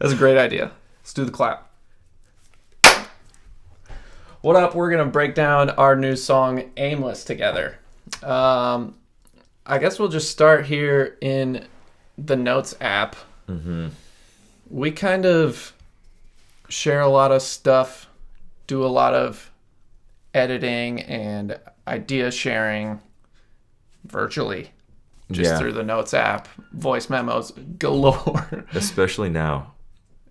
That's a great idea. Let's do the clap. What up? We're going to break down our new song, Aimless, together. I guess we'll just start here in the Notes app. Mm-hmm. We kind of share a lot of stuff, do a lot of editing and idea sharing virtually. Just through the Notes app, voice memos galore. Especially now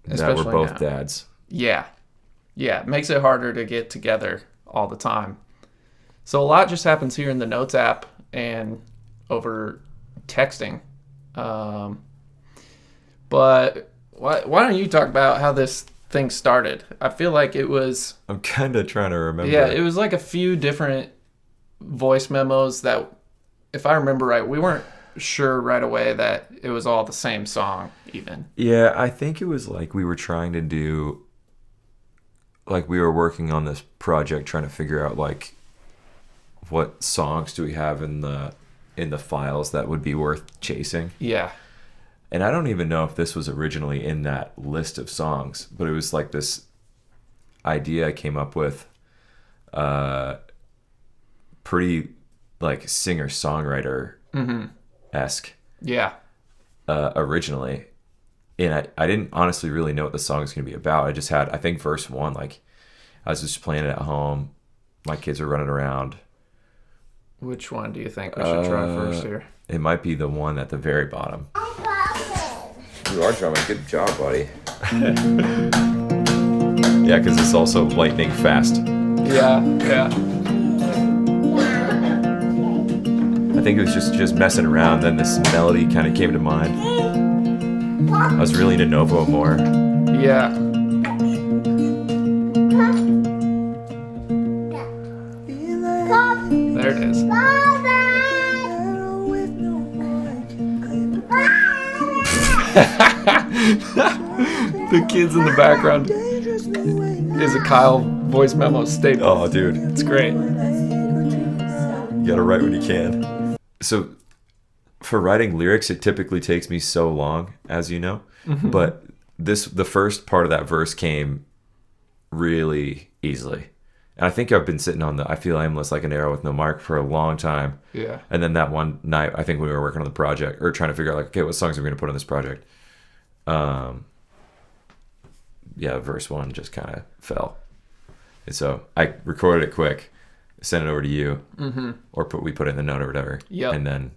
that we're both dads. Yeah. Yeah, it makes it harder to get together all the time. So a lot just happens here in the Notes app and over texting. But why don't you talk about how this thing started? I feel like it was... I'm kind of trying to remember. Yeah, it was like a few different voice memos that, if I remember right, we weren't sure right away that it was all the same song even. Yeah, I think it was like we were trying to do... Like we were working on this project trying to figure out like what songs do we have in the files that would be worth chasing. Yeah. And I don't even know if this was originally in that list of songs, but it was like this idea I came up with, pretty like singer-songwriter-esque. Yeah. Originally. And I didn't honestly really know what the song was going to be about. I just had, I think, verse 1, like, I was just playing it at home. My kids were running around. Which one do you think we should try first here? It might be the one at the very bottom. You are drumming. Good job, buddy. Yeah, because it's also lightning fast. Yeah. I think it was just messing around. Then this melody kind of came to mind. I was really into Novo more. Yeah. There it is. The kids in the background is a Kyle voice memo staple. Oh, dude. It's great. You gotta write when you can. So, for writing lyrics, it typically takes me so long, as you know. Mm-hmm. But the first part of that verse came really easily. And I think I've been sitting on I feel aimless like an arrow with no mark for a long time. Yeah. And then that one night, I think when we were working on the project, or trying to figure out, like, okay, what songs are we going to put on this project? Verse 1 just kind of fell. And so I recorded it quick, sent it over to you, or we put it in the note or whatever. Yep. And then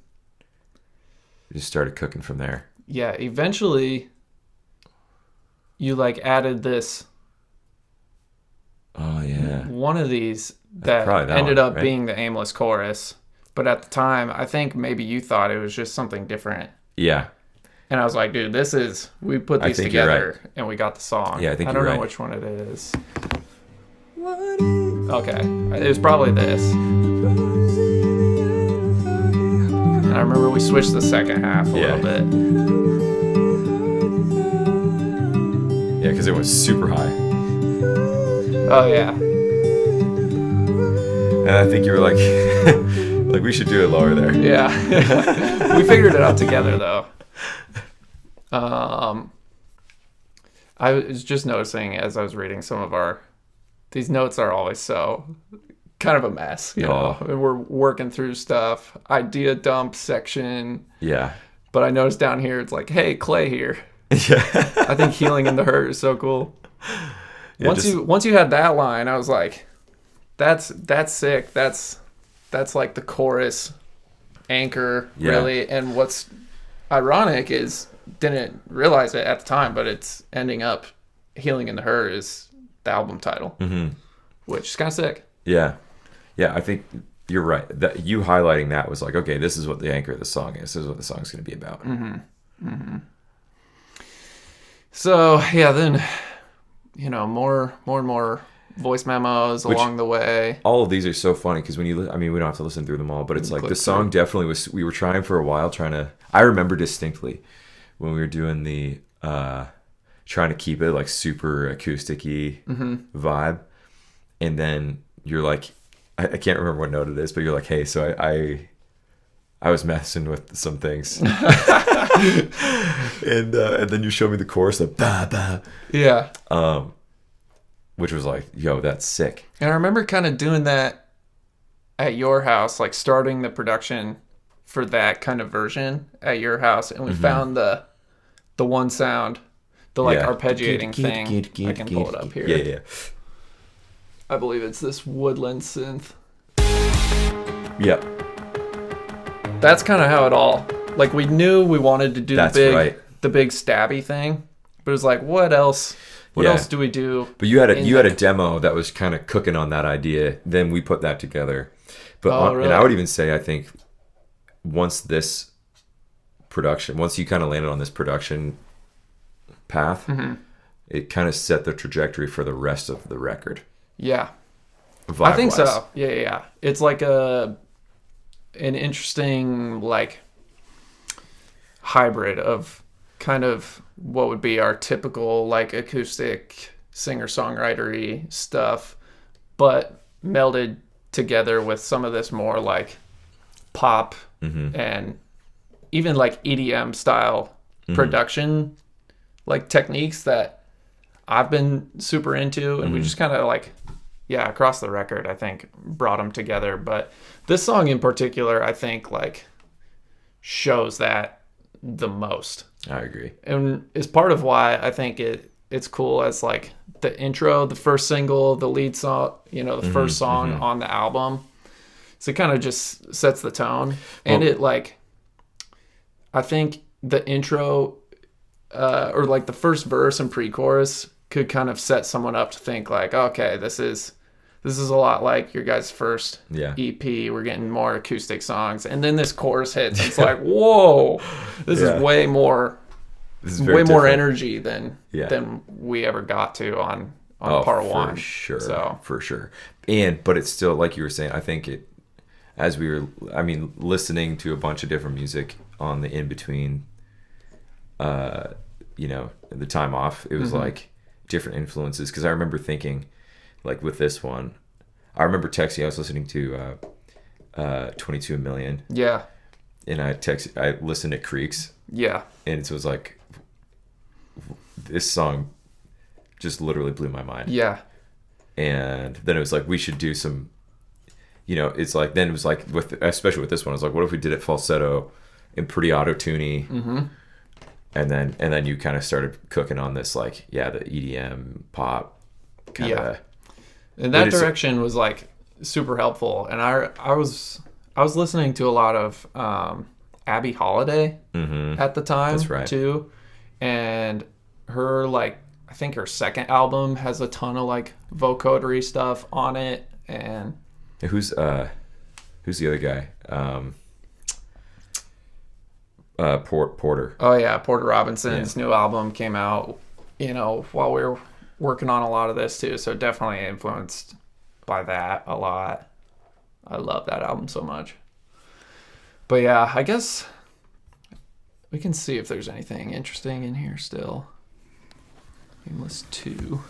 we just started cooking from there. Yeah, eventually you like added this. Oh, yeah. One of these that ended up being the Aimless chorus. But at the time, I think maybe you thought it was just something different. Yeah. And I was like, dude, we put these together and we got the song. Yeah, I don't know which one it is. Okay. It was probably this. And I remember we switched the second half a little bit. Yeah, because it was super high. Oh, yeah. And I think you were like, like we should do it lower there. Yeah. We figured it out together, though. I was just noticing as I was reading some of these notes are always so kind of a mess, you know. And we're working through stuff, idea dump section. Yeah. But I noticed down here, it's like, hey, Clay here. Yeah. I think Healing in the Hurt is so cool. Yeah, once you had that line, I was like, that's sick. That's like the chorus anchor, really. And what's ironic is didn't realize it at the time, but it's ending up Healing in the Hurt is the album title, which is kind of sick. Yeah. I think you're right. That you highlighting that was like, okay, this is what the anchor of the song is. This is what the song's going to be about. So yeah, then more and more voice memos along the way. All of these are so funny because when we don't have to listen through them all, but it's like the song definitely was. We were trying for a while, I remember distinctly when we were doing the trying to keep it like super acoustic-y vibe, and then you're like, I can't remember what note it is, but you're like, hey, so I was messing with some things. and then you show me the chorus, the ba ba. Yeah. Which was like, yo, that's sick. And I remember kind of doing that at your house, like starting the production for that kind of version at your house, and we found the one sound, the like arpeggiating thing. I can pull it up here. Yeah. I believe it's this woodland synth. Yep. That's kind of how it all. Like we knew we wanted to do the big stabby thing, but it was like, what else? What else do we do? But you had a demo that was kind of cooking on that idea. Then we put that together. But really? And I would even say, I think once you kind of landed on this production path, it kind of set the trajectory for the rest of the record. Yeah. Vibe-wise. I think so. Yeah. It's like an interesting like hybrid of kind of what would be our typical like acoustic singer-songwritery stuff, but melded together with some of this more like pop and even like EDM style production like techniques that I've been super into, and we just kind of like across the record I think brought them together. But this song in particular I think like shows that the most. I agree. And is part of why I think it's cool as like the intro, the first single, the lead song, the first song on the album. So it kind of just sets the tone. And it like, I think the intro or like the first verse and pre-chorus could kind of set someone up to think like, okay, this is a lot like your guys' first EP. We're getting more acoustic songs. And then this chorus hits. It's like, whoa, this is way more more energy than we ever got to on part one. For sure. But it's still, like you were saying, I think listening to a bunch of different music on the in-between, the time off, it was like different influences. Because I remember thinking, like with this one, I remember texting. I was listening to 22 Million. Yeah. And I listened to Creeks. Yeah. And so it was like, this song just literally blew my mind. Yeah. And then it was like, we should do some, it's like, then it was like, especially with this one, I was like, what if we did it falsetto and pretty auto-tuney? And then you kind of started cooking on this, like, the EDM pop kind of. And that direction was like super helpful. And I was listening to a lot of Abby Holiday at the time. That's right. Too. And her like, I think her second album has a ton of like vocodery stuff on it. And who's the other guy? Porter. Oh yeah, Porter Robinson's new album came out, while we were working on a lot of this too. So definitely influenced by that a lot. I love that album so much. But yeah, I guess we can see if there's anything interesting in here still. Aimless 2.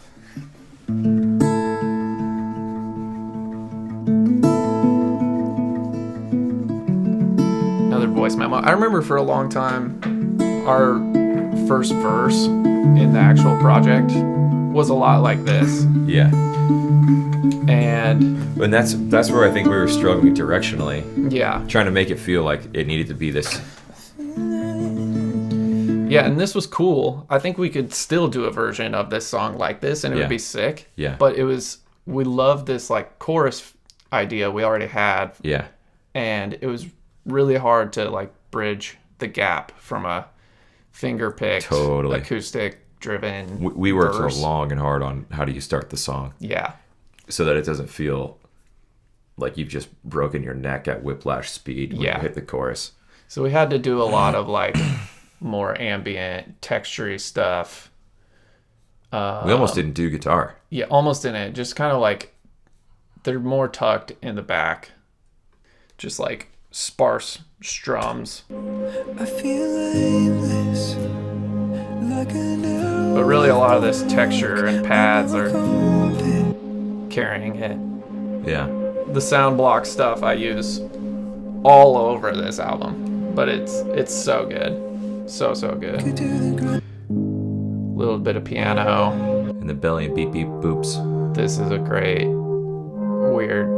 Another voice memo. I remember for a long time, our first verse in the actual project was a lot like this. Yeah. And that's where I think we were struggling directionally. Yeah. Trying to make it feel like it needed to be this. Yeah, and this was cool. I think we could still do a version of this song like this, and it would be sick. Yeah. But we loved this like chorus idea we already had. Yeah. And it was really hard to like bridge the gap from a finger-picked, acoustic-driven We worked long and hard on how do you start the song. Yeah. So that it doesn't feel like you've just broken your neck at whiplash speed when you hit the chorus. So we had to do a lot of like more ambient, textury stuff. We almost didn't do guitar. Yeah, almost didn't. Just kind of like they're more tucked in the back. Just like sparse strums. I feel aimless, like but really a lot of this texture and pads are carrying it. Yeah. The sound block stuff I use all over this album, but it's so good. So good. Little bit of piano. And the belly and beep beep boops. This is a great weird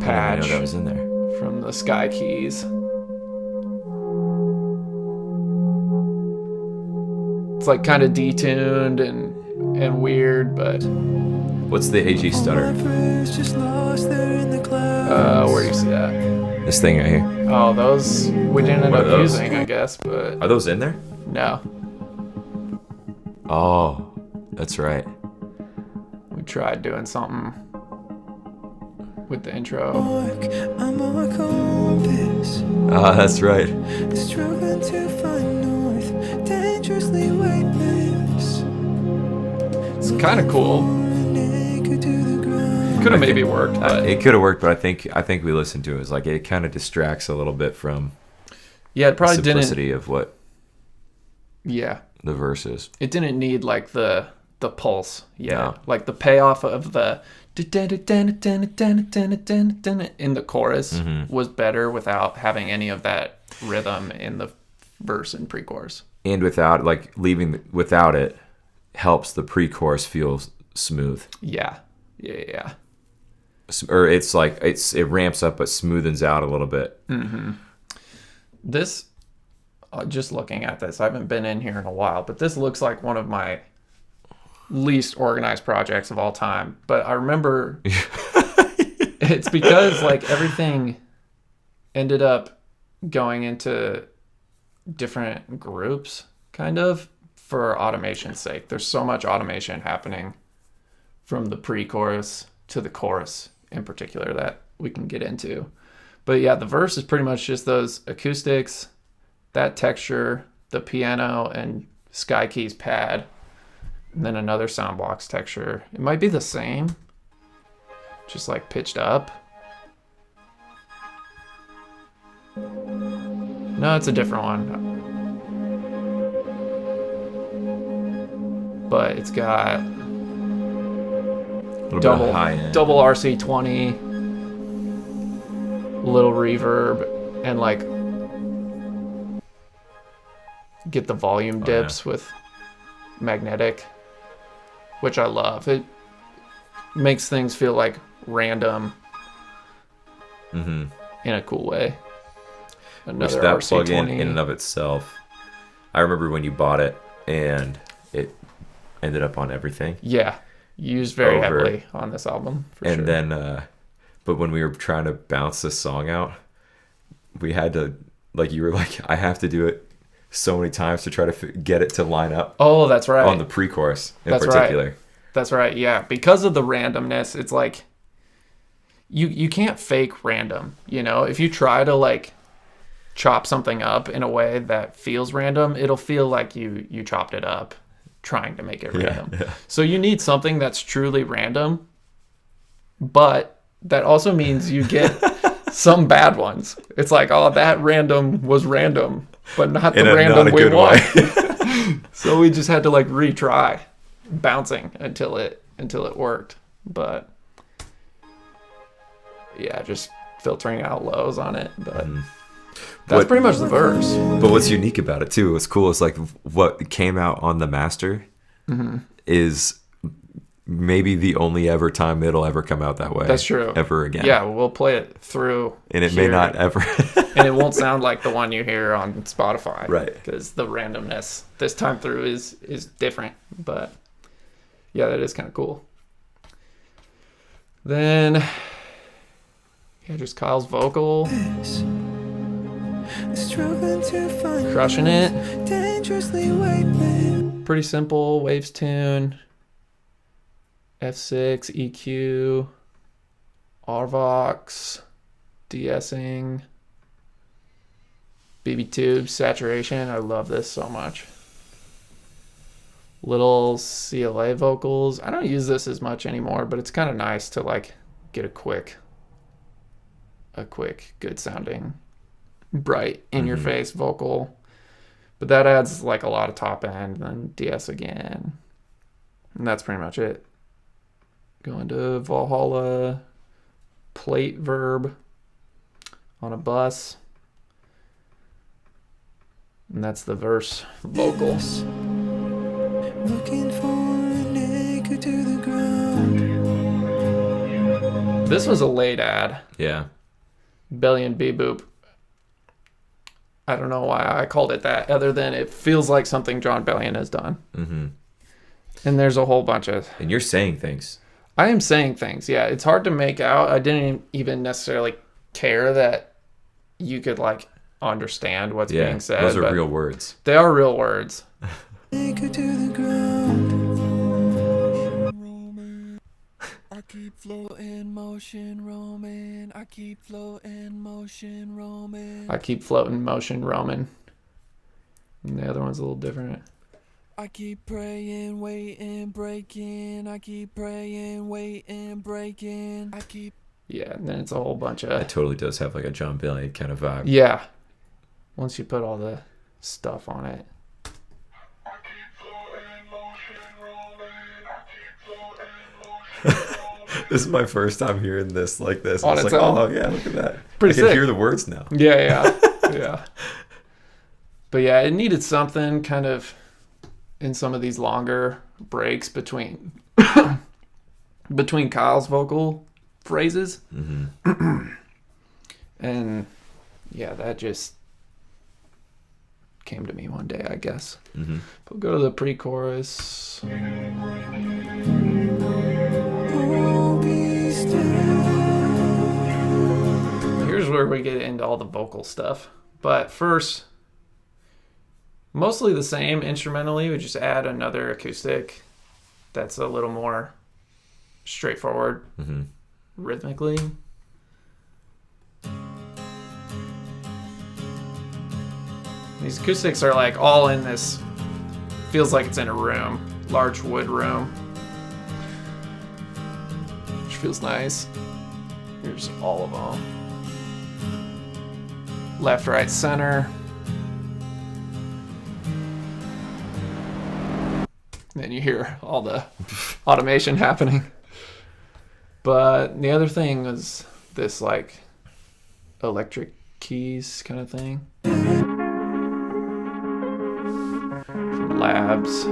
patch. I didn't even know that was in there. From the Sky Keys. It's like kind of detuned and weird, but... What's the AG stutter? Where do you see that? This thing right here. Oh, those we didn't end up using, I guess, but... Are those in there? No. Oh, that's right. We tried doing something with the intro. Ah, that's right. It's kind of cool. Could have maybe worked, but it could have worked, but I think we listened to it. It was like it kind of distracts a little bit from it probably the simplicity of what the verse is. It didn't need like the pulse, No. like the payoff of the in the chorus was better without having any of that rhythm in the verse and pre-chorus. And without without it helps the pre-chorus feel smooth. Yeah. Or it's like it ramps up but smoothens out a little bit. This, just looking at this, I haven't been in here in a while, but this looks like one of my least organized projects of all time. But I remember it's because like everything ended up going into different groups, kind of, for automation's sake. There's so much automation happening from the pre-chorus to the chorus in particular that we can get into. But yeah, the verse is pretty much just those acoustics, that texture, the piano and Sky Keys pad, and then another soundbox texture. It might be the same, just like pitched up. No, it's a different one. But it's got double RC20, little reverb, and like get the volume dips with magnetic, which I love. It makes things feel like random in a cool way. Another that RC20. plugin in and of itself, I remember when you bought it and it ended up on everything. Yeah, used very heavily on this album for sure. And then but when we were trying to bounce this song out, we had to, like, you were like, I have to do it so many times to try to get it to line up. Oh, that's right. On the pre-chorus in particular. Right. That's right, yeah. Because of the randomness, it's like you can't fake random, you know? If you try to like chop something up in a way that feels random, it'll feel like you chopped it up trying to make it random. Yeah. So you need something that's truly random, but that also means you get some bad ones. It's like, oh, that random was random, but not the random we want. So we just had to like retry bouncing until it worked. But yeah, just filtering out lows on it. But that's pretty much the verse. But what's unique about it too, what's cool is like what came out on the master is maybe the only ever time it'll ever come out that way. That's true. Ever again. Yeah, we'll play it through. And it may not ever. And it won't sound like the one you hear on Spotify. Right. Because the randomness this time through is different. But yeah, that is kind of cool. Then, yeah, just Kyle's vocal. Crushing it. Pretty simple waves tune. F6, EQ, RVox, de-essing, BB tube, saturation. I love this so much. Little CLA vocals. I don't use this as much anymore, but it's kind of nice to like get a quick, good sounding, bright, in your face vocal. But that adds like a lot of top end, and then DS again. And that's pretty much it. Going to Valhalla, plate verb on a bus. And that's the verse vocals. Looking for an anchor to the ground. This was a late ad. Yeah. Belly and Boop. I don't know why I called it that, other than it feels like something John Bellion has done. Mm-hmm. And there's a whole bunch of... And you're saying things. I am saying things, yeah. It's hard to make out. I didn't even necessarily care that you could, like, understand what's being said. Those are real words. They are real words. Anchor to the ground. I keep floating, motion, roaming. I keep floating, motion, roaming. I keep floating, motion, roaming. And the other one's a little different. I keep praying, waiting, breaking. I keep praying, waiting, breaking. I keep... Yeah, and then it's a whole bunch of... It totally does have like a John Bellion kind of vibe. Yeah. Once you put all the stuff on it. This is my first time hearing this like this. On it's its like, own. oh yeah, look at that. Pretty I can sick. hear the words now. Yeah. Yeah. But yeah, it needed something kind of in some of these longer breaks between Kyle's vocal phrases. Mm-hmm. And yeah, that just came to me one day, I guess. Mm-hmm. We'll go to the pre-chorus. Here's where we get into all the vocal stuff. But first, mostly the same instrumentally. We just add another acoustic that's a little more straightforward rhythmically. These acoustics are like all in this, feels like it's in a room, large wood room, which feels nice. Here's all of them. Left, right, center. Then you hear all the automation happening. But the other thing was this like electric keys kind of thing. From Labs.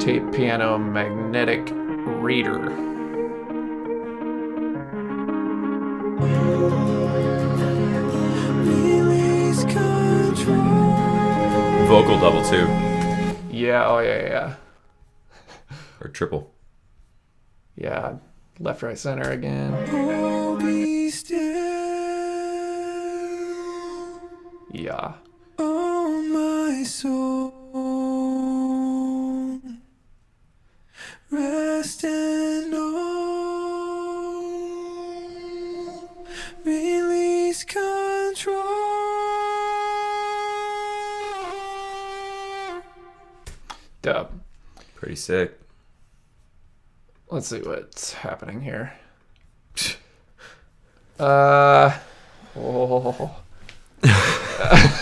Tape piano magnetic reader. Release control. Vocal double too. Yeah, oh yeah. Or triple. Yeah, left, right, center again. Oh, be still. Yeah. Oh, my soul. Rest and know. Release control. Dub. Pretty sick. Let's see what's happening here.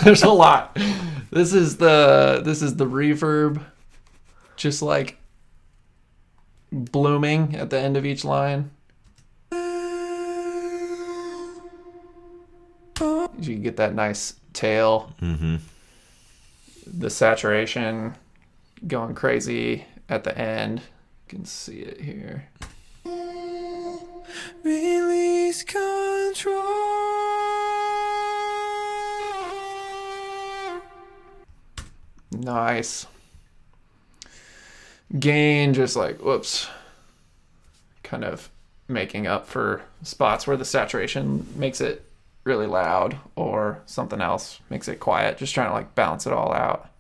There's a lot. This is the reverb, just like blooming at the end of each line. You get that nice tail. Mm-hmm. The saturation going crazy at the end. You can see it here. Release control. Nice. Gain just like, whoops. Kind of making up for spots where the saturation makes it really loud or something else makes it quiet. Just trying to like balance it all out.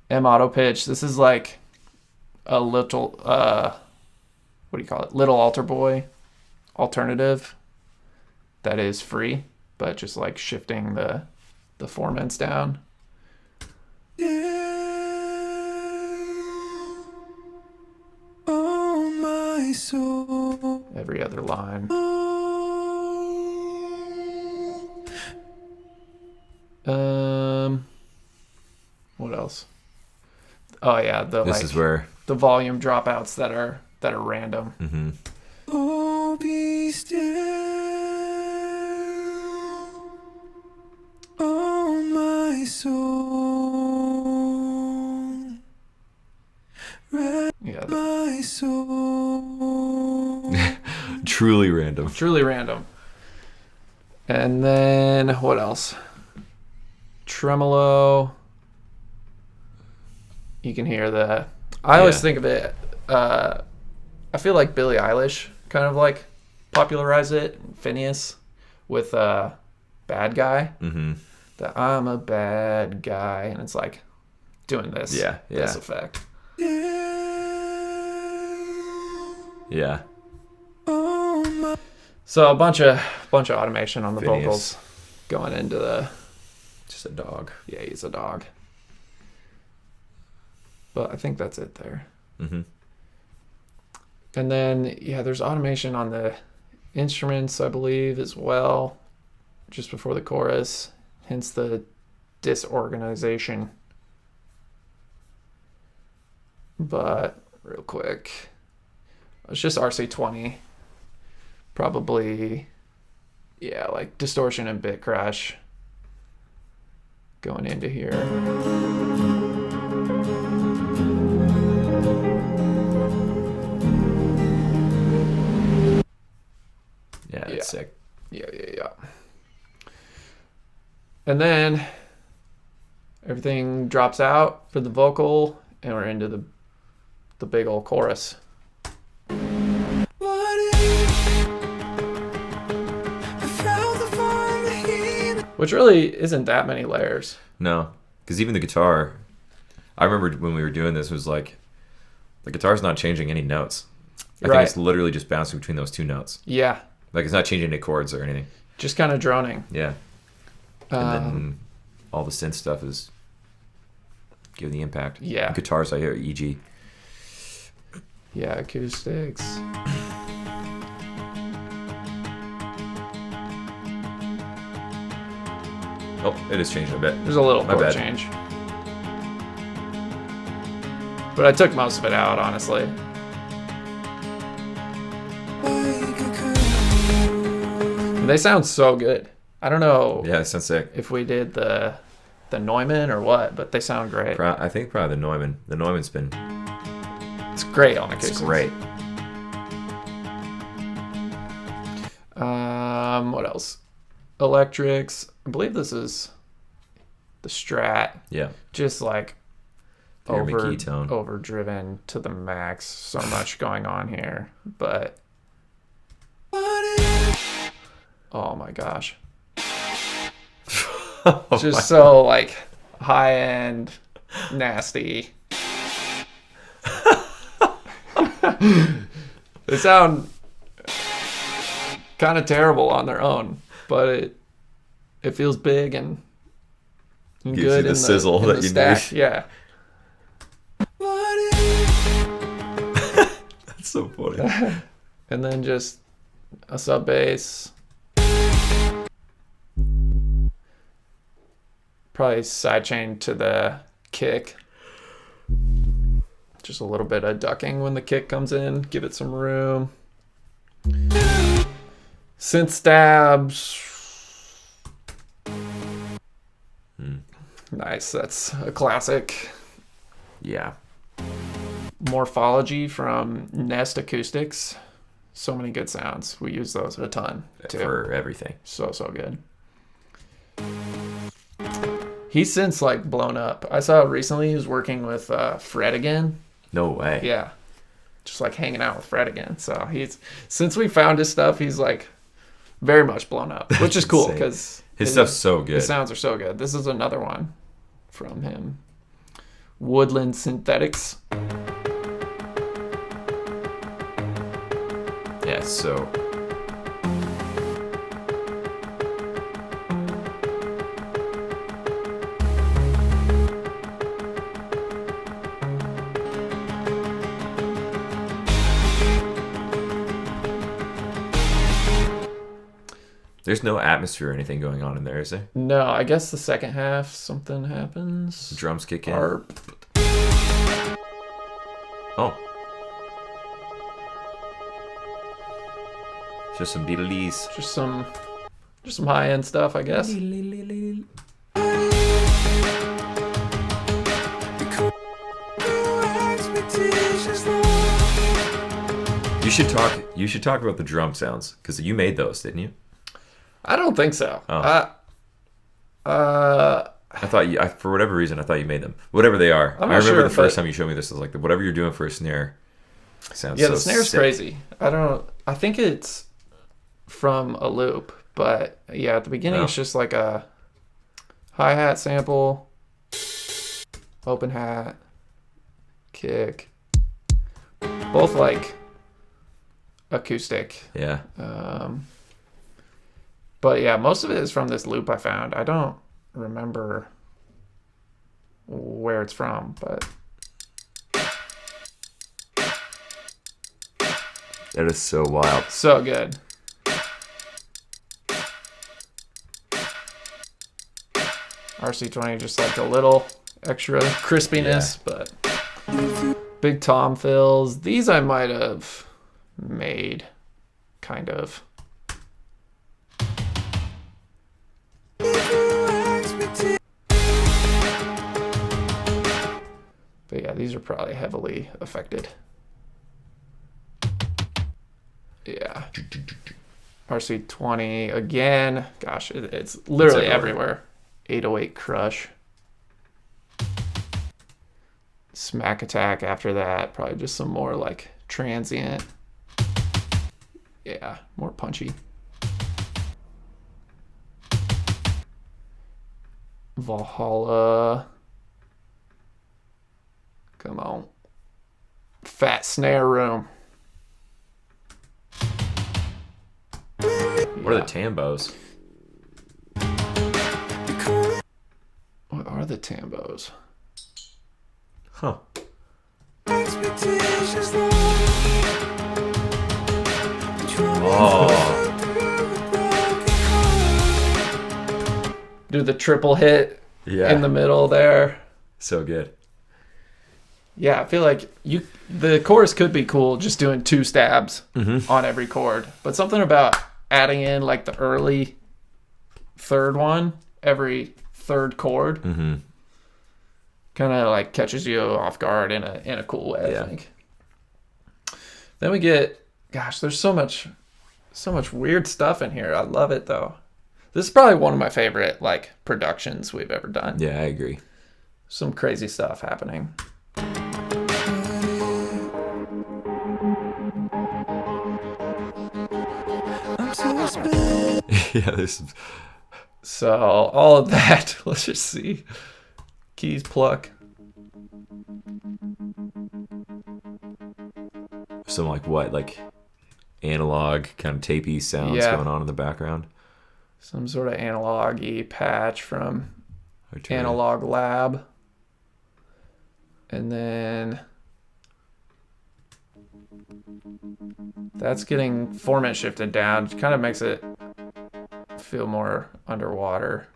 M auto pitch. This is like a little, what do you call it? Little Alter Boy alternative that is free, but just like shifting the formants down. Oh, my soul. Every other line. What else? Oh yeah, This is where the volume dropouts that are random. Mm-hmm. Oh, be still. Oh, soul. Yeah. My soul. Truly random. Truly random. And then what else? Tremolo. You can hear the. I always think of it. I feel like Billie Eilish kind of like popularized it. Phineas with Bad Guy. Mm-hmm. That I'm a bad guy, and it's like doing this. Yeah. This effect. Yeah. So a bunch of automation on the Phineas. vocals going into the. Just a dog. Yeah, he's a dog. But I think that's it there. Mm-hmm. And then, yeah, there's automation on the instruments, I believe, as well, just before the chorus, hence the disorganization. But, real quick, it's just RC20. Probably, yeah, like distortion and bit crash going into here. Yeah, it's sick. Yeah. And then everything drops out for the vocal, and we're into the big old chorus. Which really isn't that many layers. No, because even the guitar, I remember when we were doing this, was like, the guitar's not changing any notes. I think it's literally just bouncing between those two notes. Yeah. Like, it's not changing any chords or anything. Just kind of droning. Yeah. And then all the synth stuff is giving the impact. Yeah. Guitars, I hear EG. Yeah, acoustics. Oh, it is changing a bit. There's a little My chord bad. change. But I took most of it out, honestly. And they sound so good. I don't know Yeah, it sounds sick. if we did the Neumann or what, but they sound great. I think probably the Neumann. The Neumann's been... It's great on acoustics. It's great. What else? Electrics. I believe this is the Strat. Yeah. Just like Peter McKee tone. overdriven to the max. So much going on here. But oh my gosh. Just so like high end, nasty. They sound kind of terrible on their own, but it feels big and Gives good you the in sizzle in that the you stack. need. Yeah. That's so funny. And then just a sub bass. Probably sidechain to the kick. Just a little bit of ducking when the kick comes in. Give it some room. Synth stabs. Nice. That's a classic. Yeah. Morphology from Nest Acoustics. So many good sounds. We use those a ton too. For everything. So good. He's since like blown up. I saw recently he was working with Fred again. No way. Yeah. Just like hanging out with Fred again. So he's, since we found his stuff, he's like very much blown up, which is cool because his stuff's so good. His sounds are so good. This is another one from him. Woodland Synthetics. Yeah, so... There's no atmosphere or anything going on in there, is there? No, I guess the second half something happens. Drums kick in. Oh. Just some Beatles. Just some high end stuff, I guess. You should talk about the drum sounds because you made those, didn't you? I don't think so. Oh. I thought for whatever reason, I thought you made them. Whatever they are. I remember the first time you showed me this, I was like, whatever you're doing for a snare sounds so the snare's sick. crazy. I think it's from a loop, but yeah, at the beginning it's just like a hi-hat sample, open hat, kick, both like acoustic. Yeah. But yeah, most of it is from this loop I found. I don't remember where it's from, but That is so wild. so good. RC20 just like a little extra crispiness, but big tom fills. These I might have made, kind of. But yeah, these are probably heavily affected. Yeah. RC20 again. Gosh, it's literally everywhere. 808 Crush. Smack Attack after that. Probably just some more like transient. Yeah, more punchy. Valhalla. Come on. Fat Snare Room. What are the tambos? What are the tambos? Huh. Oh. Do the triple hit Yeah. in the middle there. So good. Yeah, I feel like the chorus could be cool just doing 2 stabs on every chord. But something about adding in like the early third one, every third chord, kind of like catches you off guard in a cool way, I think. Then we get, gosh, there's so much weird stuff in here. I love it though. This is probably one of my favorite like productions we've ever done. Yeah, I agree. Some crazy stuff happening. Yeah, there's So all of that, let's just see. Keys pluck. some like analog kind of tapey sounds going on in the background. Some sort of analog-y patch from Analog Lab. And then that's getting format shifted down. It kind of makes it feel more underwater.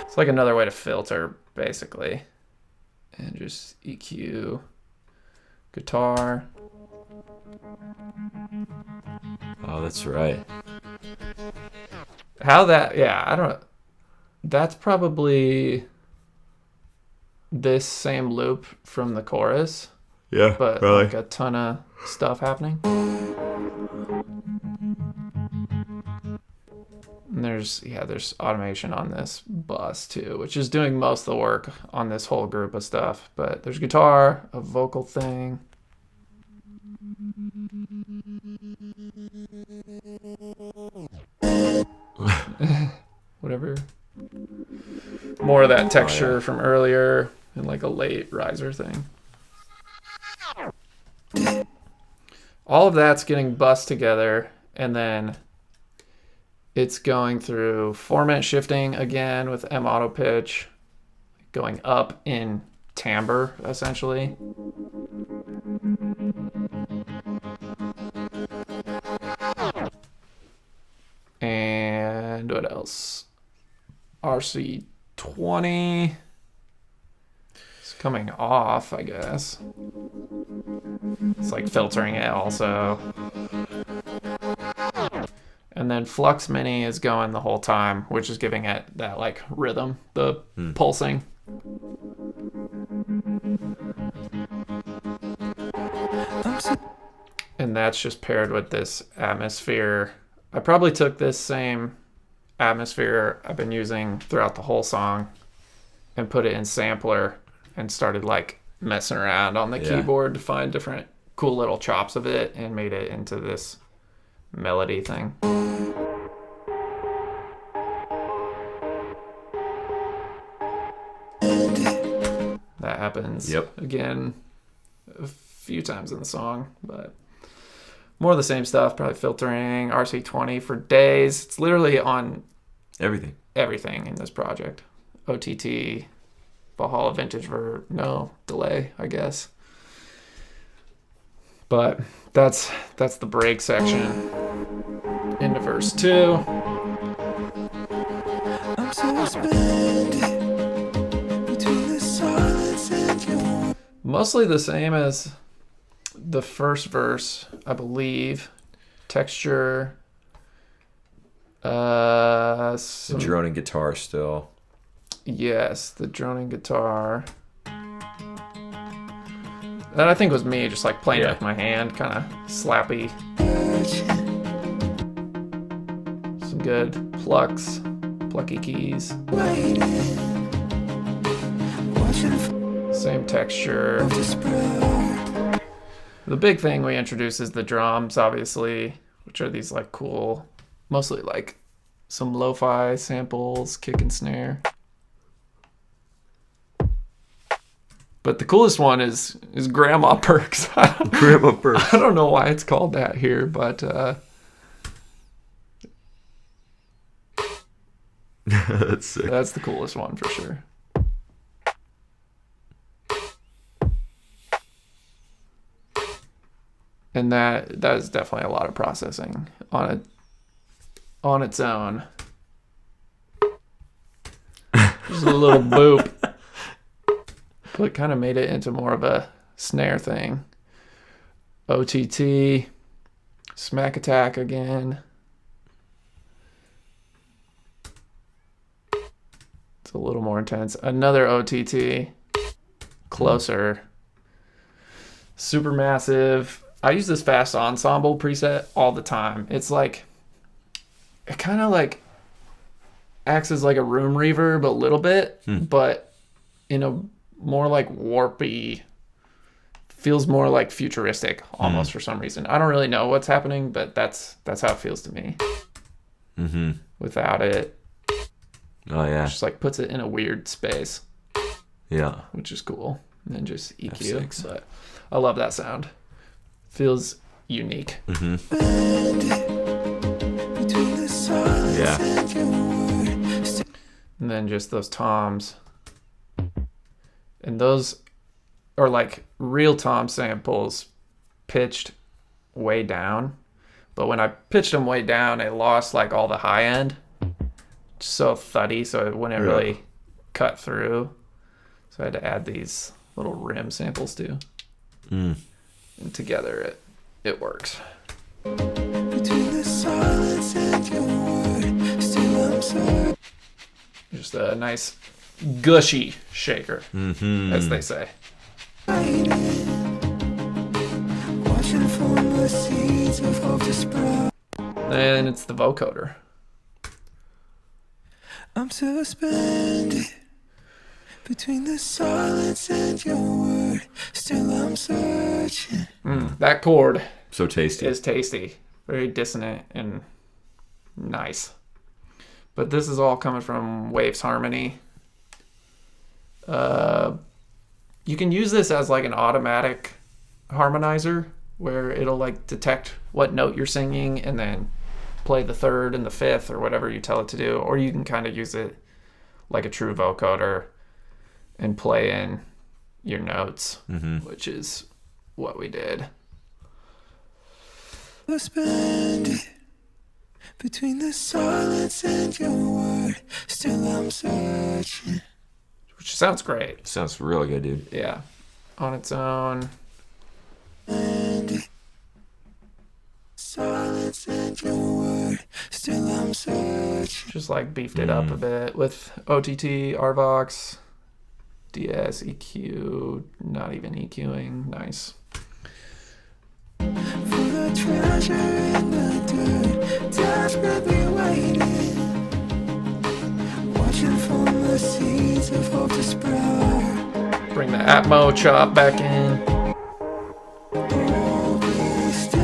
It's like another way to filter, basically. And just EQ, guitar. Oh, that's right. How that, I don't know. That's probably this same loop from the chorus. Yeah, but probably. Like a ton of stuff happening. And there's automation on this bus too, which is doing most of the work on this whole group of stuff. But there's guitar, a vocal thing. Whatever. More of that texture from earlier and like a late riser thing. All of that's getting bussed together, and then it's going through format shifting again with M auto pitch, going up in timbre essentially. And what else? RC20 is coming off, I guess. It's like filtering it also. And then Flux Mini is going the whole time, which is giving it that like rhythm, the pulsing. And that's just paired with this atmosphere. I probably took this same atmosphere I've been using throughout the whole song and put it in sampler and started like messing around on the keyboard to find different cool little chops of it and made it into this melody thing. That happens again a few times in the song, but more of the same stuff, probably filtering, RC20 for days. It's literally on everything in this project. OTT, Valhalla Vintage no delay, I guess. But that's the break section. Into verse 2. I'm so suspended between the silence and your... Mostly the same as the first verse, I believe. Texture. The droning guitar still. Yes, the droning guitar. That I think was me just like playing with my hand, kind of slappy. Some good plucky keys. Same texture. The big thing we introduce is the drums, obviously, which are these like cool, mostly like some lo-fi samples, kick and snare. But the coolest one is Grandma Perks. Grandma Perks. I don't know why it's called that here, but that's sick. That's the coolest one for sure. And that is definitely a lot of processing on its own. Just a little boop. But kind of made it into more of a snare thing. OTT, smack attack again. It's a little more intense. Another OTT, closer. Super massive. I use this fast ensemble preset all the time. It's like, it kind of like acts as like a room reverb a little bit, but in a more like warpy, feels more like futuristic almost for some reason. I don't really know what's happening, but that's how it feels to me. Without it, just like puts it in a weird space. Yeah, which is cool. And then just EQ. But I love that sound. Feels unique. Yeah. And then just those toms. And those are like real tom samples pitched way down. But when I pitched them way down, it lost like all the high end. So thuddy, so it wouldn't really cut through. So I had to add these little rim samples too. And together it works. Between the silence and your word, still I'm sorry. Just a nice gushy shaker, as they say. And it's the vocoder. I'm suspended between the silence and your word. Still I'm searching. That chord so tasty. Is tasty. Very dissonant and nice. But this is all coming from Waves Harmony. You can use this as like an automatic harmonizer where it'll like detect what note you're singing and then play the third and the fifth or whatever you tell it to do. Or you can kind of use it like a true vocoder and play in your notes, which is what we did. Suspended between the silence and your word, still I'm searching. Which sounds great. Sounds really good, dude. Yeah. On its own. silence and your word. Still I'm searching. Just like beefed it up a bit with OTT, RVox, DS, EQ, not even EQing. Nice. For the treasure in the dirt, desperately waiting, watching for the seeds of hope to sprout. Bring the Atmo chop back in. Oh, be still.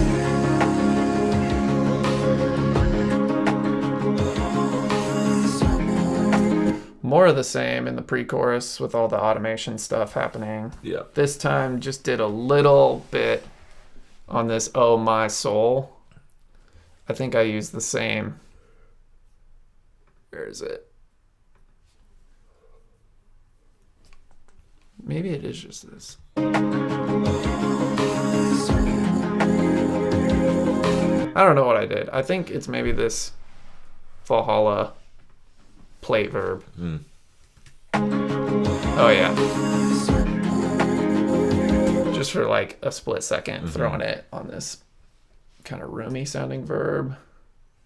Oh, someone. More of the same in the pre-chorus with all the automation stuff happening. Yeah. This time just did a little bit on this Oh My Soul. I think I used the same. Where is it? Maybe it is just this. I don't know what I did. I think it's maybe this Valhalla plate verb. Oh yeah. Just for like a split second, throwing it on this kind of roomy sounding verb.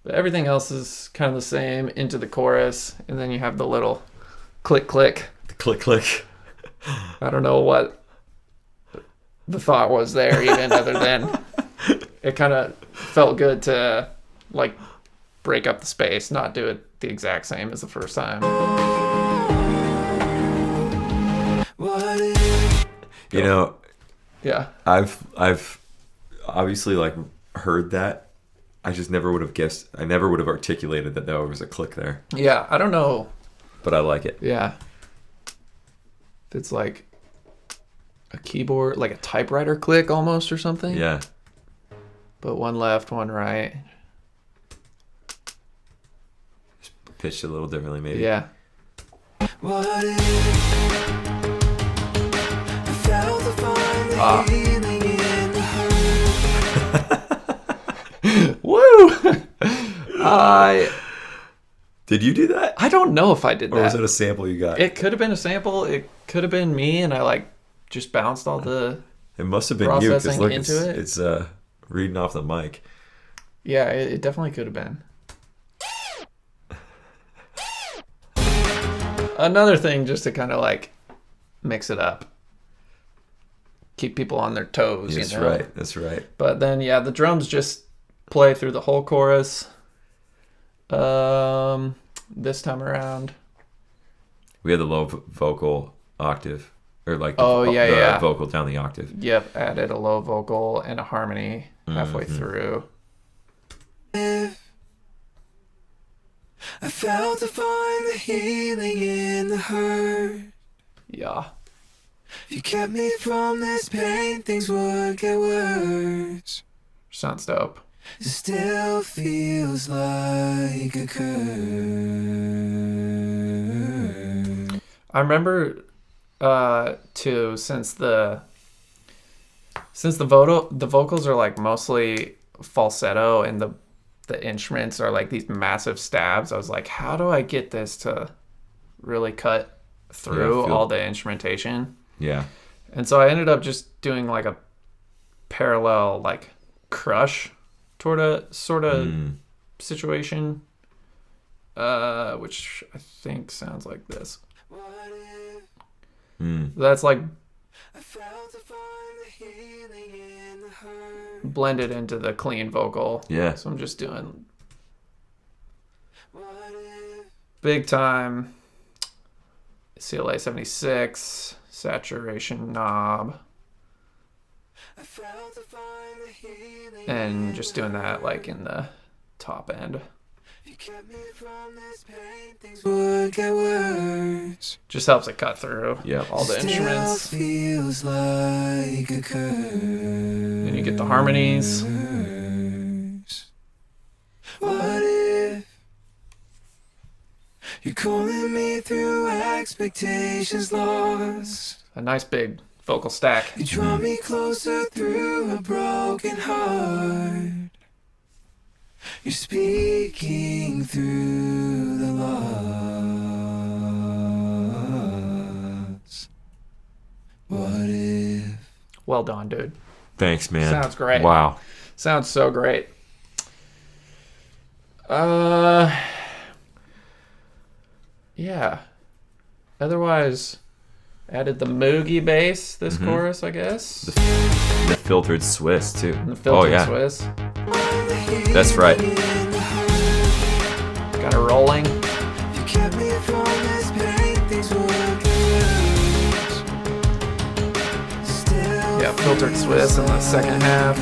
But everything else is kind of the same into the chorus, and then you have the little click click. The click click. I don't know what the thought was there, even other than it kind of felt good to like break up the space, not do it the exact same as the first time. You know, Yeah. I've obviously like heard that. I just never would have guessed. I never would have articulated that there was a click there. Yeah, I don't know. But I like it. Yeah. If it's like a keyboard, like a typewriter click almost or something. Yeah. But one left, one right. Just pitched a little differently, maybe. Yeah. What if I failed to find the healing in the hurt? Woo! Did you do that? I don't know if I did that. Or was it a sample you got? It could have been a sample. It could have been me, and I like just bounced all the. It must have been you because processing look, into it's reading off the mic. Yeah, it definitely could have been. Another thing, just to kind of like mix it up, keep people on their toes. That's you know? right. That's right. But then, yeah, the drums just play through the whole chorus. This time around, We had the low vocal octave, or like the vocal down the octave. Yep, added a low vocal and a harmony halfway through. If I failed to find the healing in the hurt, Yeah. if you kept me from this pain, things would get worse. Sounds dope. It still feels like a curse. I remember too, since the vocals are like mostly falsetto and the instruments are like these massive stabs, I was like, how do I get this to really cut through all the instrumentation? Yeah. And so I ended up just doing like a parallel like crush sort of situation, which I think sounds like this. What if That's like I failed to find the healing in the hurt? blended into the clean vocal. Yeah. So I'm just doing What if big time CLA 76 saturation knob I failed to find the healing and just doing that like in the top end. If you kept me from this pain, things would get worse. Just helps it cut through all the Still instruments. feels like a curse. Then you get the harmonies. What if you're calling me through expectations lost? A nice big vocal stack. You draw me closer through a broken heart. You're speaking through the loss. What if Well done, dude. Thanks, man. Sounds great. Wow. Sounds so great. Yeah. Otherwise, added the Moogie bass this chorus, I guess. The filtered Swiss too. And the filtered Swiss. That's right. Got it rolling. Yeah, filtered Swiss in the second half.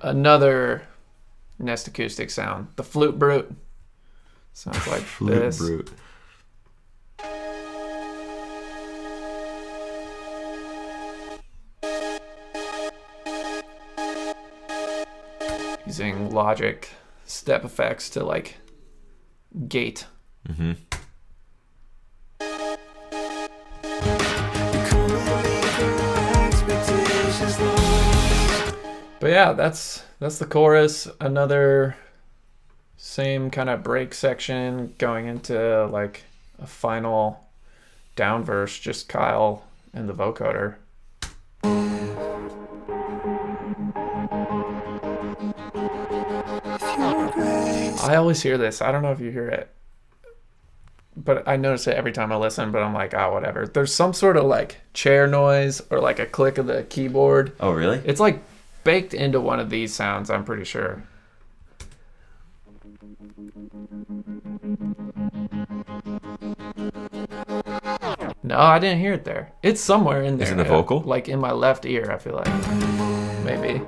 Another Nest acoustic sound. The flute brute. Sounds like Flute this. brute. Using Logic step effects to like gate. Mm-hmm. But yeah, that's the chorus. Another same kind of break section going into like a final down verse, just Kyle and the vocoder. I always hear this. I don't know if you hear it, but I notice it every time I listen, but I'm like, oh, whatever. There's some sort of like chair noise or like a click of the keyboard. Oh, really? It's like baked into one of these sounds, I'm pretty sure. No, I didn't hear it there. It's somewhere in there. Is it the vocal? Like in my left ear, I feel like. Maybe.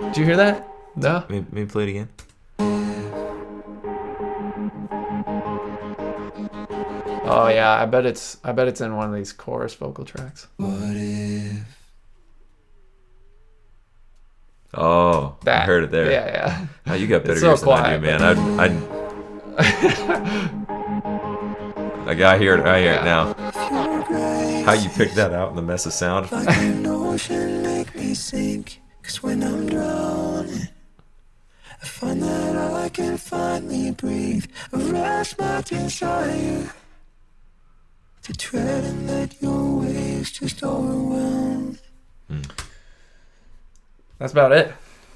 Did you hear that? No? Maybe play it again. Oh yeah, I bet it's in one of these chorus vocal tracks. What if Oh, That. I heard it there. Yeah. Oh, you got better so ears than I quiet, do, man. I hear it. I hear it now. How you picked that out in the mess of sound? like an ocean make me sink? 'Cause when I'm drowning, I find that I can finally breathe. A rush marked inside to tread and let your waves just overwhelm. That's about it.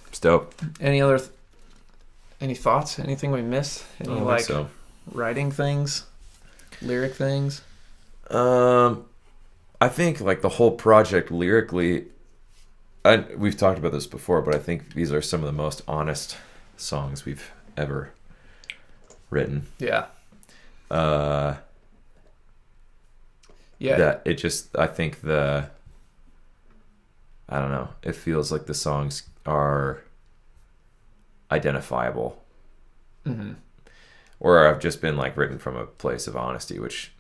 It's dope. Any thoughts? Anything we missed? Any I don't like think so. writing things? Lyric things? I think like the whole project lyrically, we've talked about this before, but I think these are some of the most honest songs we've ever written. Yeah. Yeah. That it just, I think I don't know, it feels like the songs are identifiable. Mm-hmm. Or I've just been like written from a place of honesty, which,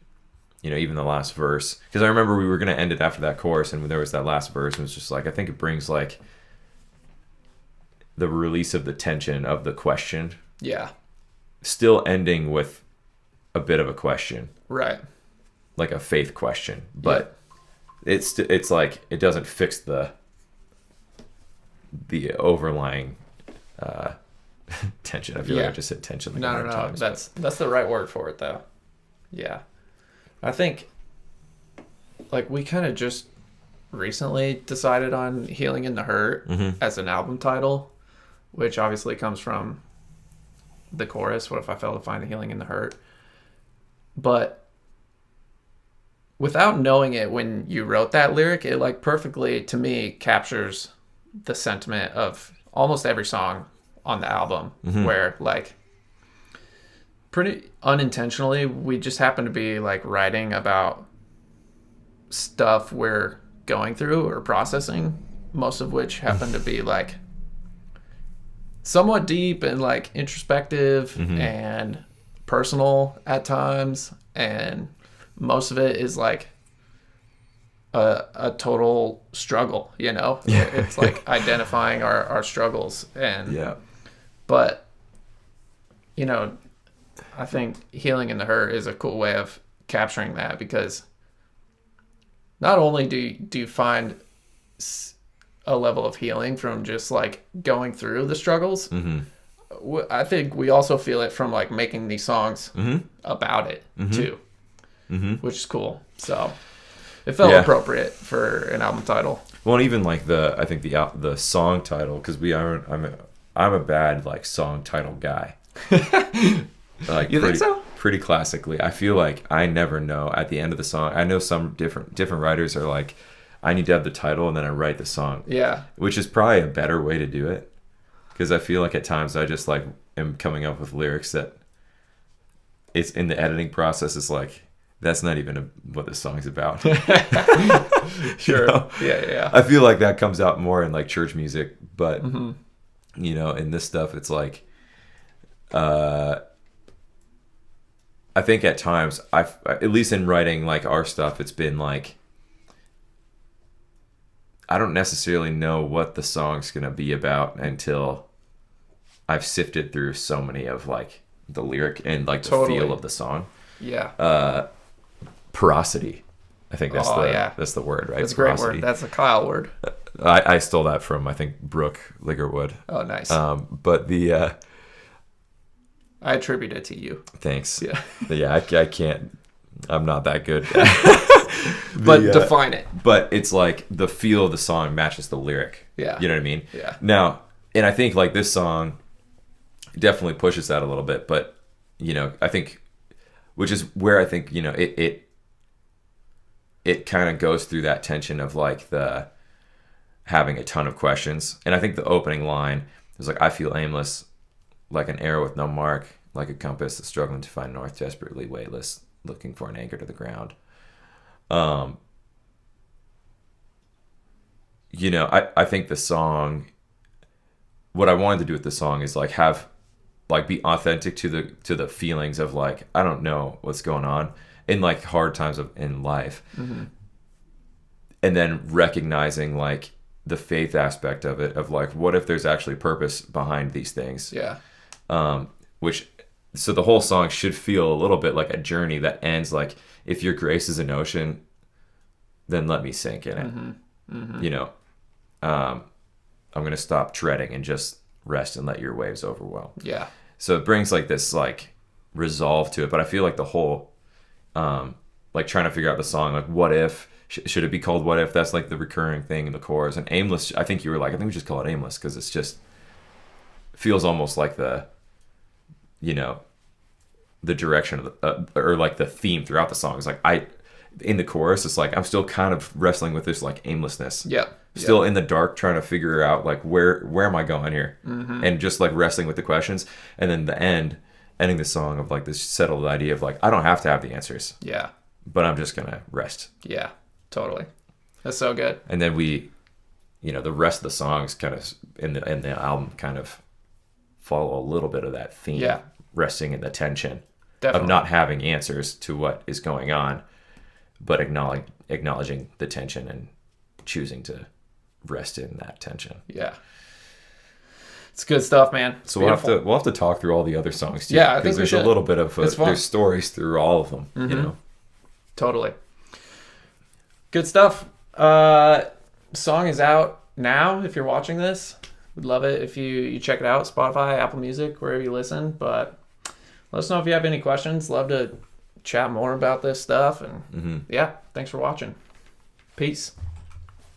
you know, even the last verse, because I remember we were going to end it after that chorus, and there was that last verse, and it was just like, I think it brings like the release of the tension of the question. Yeah. Still ending with a bit of a question. Right. Like a faith question. But it's like, it doesn't fix the overlying tension. I feel like I just said tension like No. times. That's the right word for it, though. Yeah. I think, like, we kind of just recently decided on Healing in the Hurt as an album title, which obviously comes from the chorus, What If I Fail to Find the Healing in the Hurt? But without knowing it when you wrote that lyric, it, like, perfectly, to me, captures the sentiment of almost every song on the album, where, like, pretty unintentionally, we just happen to be, like, writing about stuff we're going through or processing, most of which happen to be, like, somewhat deep and, like, introspective and personal at times, and most of it is, like, a total struggle, you know? It's, like, identifying our struggles, and but, you know, I think Healing in the Hurt is a cool way of capturing that, because not only do you find a level of healing from just, like, going through the struggles, I think we also feel it from like making these songs about it too, which is cool. So it felt appropriate for an album title. Well, and even like I think the song title, because I'm a bad like song title guy. Like you think so? Pretty classically, I feel like I never know at the end of the song. I know some different writers are like, I need to have the title and then I write the song. Yeah, which is probably a better way to do it, because I feel like at times I just like am coming up with lyrics that it's in the editing process. It's like, that's not even what the song's about. Sure. You know? Yeah. I feel like that comes out more in like church music, but you know, in this stuff, it's like, I think at times at least in writing like our stuff, it's been like, I don't necessarily know what the song's gonna be about until I've sifted through so many of like the lyric and like the feel of the song. Yeah. Porosity. I think that's the word, right? That's a great word. That's a Kyle word. I stole that from, I think, Brooke Liggerwood. Oh, nice. But the I attribute it to you. Thanks. Yeah. Yeah, I can't. I'm not that good. But define it. But it's like the feel of the song matches the lyric. Yeah. You know what I mean? Yeah. Now, and I think like this song definitely pushes that a little bit, but you know, I think, which is where I think, you know, it kind of goes through that tension of like the having a ton of questions. And I think the opening line is like, I feel aimless, like an arrow with no mark, like a compass that's struggling to find north, desperately weightless, looking for an anchor to the ground. You know, I think the song, what I wanted to do with the song is like be authentic to the feelings of like, I don't know what's going on in like hard times in life. And then recognizing like the faith aspect of it, of like, what if there's actually purpose behind these things? Yeah. So the whole song should feel a little bit like a journey that ends like, if your grace is an ocean, then let me sink in it. You know, I'm going to stop treading and just rest and let your waves overwhelm. Yeah. So it brings like this like resolve to it. But I feel like the whole, like trying to figure out the song, like what if, should it be called What If? That's like the recurring thing in the chorus. And Aimless, I think you were like, I think we just call it Aimless because it's just feels almost like the, you know, the direction of the, or like the theme throughout the song is like, in the chorus, it's like I'm still kind of wrestling with this like aimlessness. Yeah. Still in the dark, trying to figure out like where am I going here, and just like wrestling with the questions. And then the ending the song of like this settled idea of like, I don't have to have the answers. Yeah. But I'm just gonna rest. Yeah. Totally. That's so good. And then we, you know, the rest of the songs kind of in the album kind of follow a little bit of that theme. Yeah. Resting in the tension Definitely. of not having answers to what is going on, but acknowledging the tension and choosing to rest in that tension. Yeah. It's good stuff, man. So we'll have to talk through all the other songs too. Yeah, I think because there's a little bit of there's stories through all of them. You know. Totally. Good stuff. Song is out now. If you're watching this, we'd love it if you check it out. Spotify, Apple Music, wherever you listen. But let us know if you have any questions. Love to chat more about this stuff. And yeah, thanks for watching. Peace.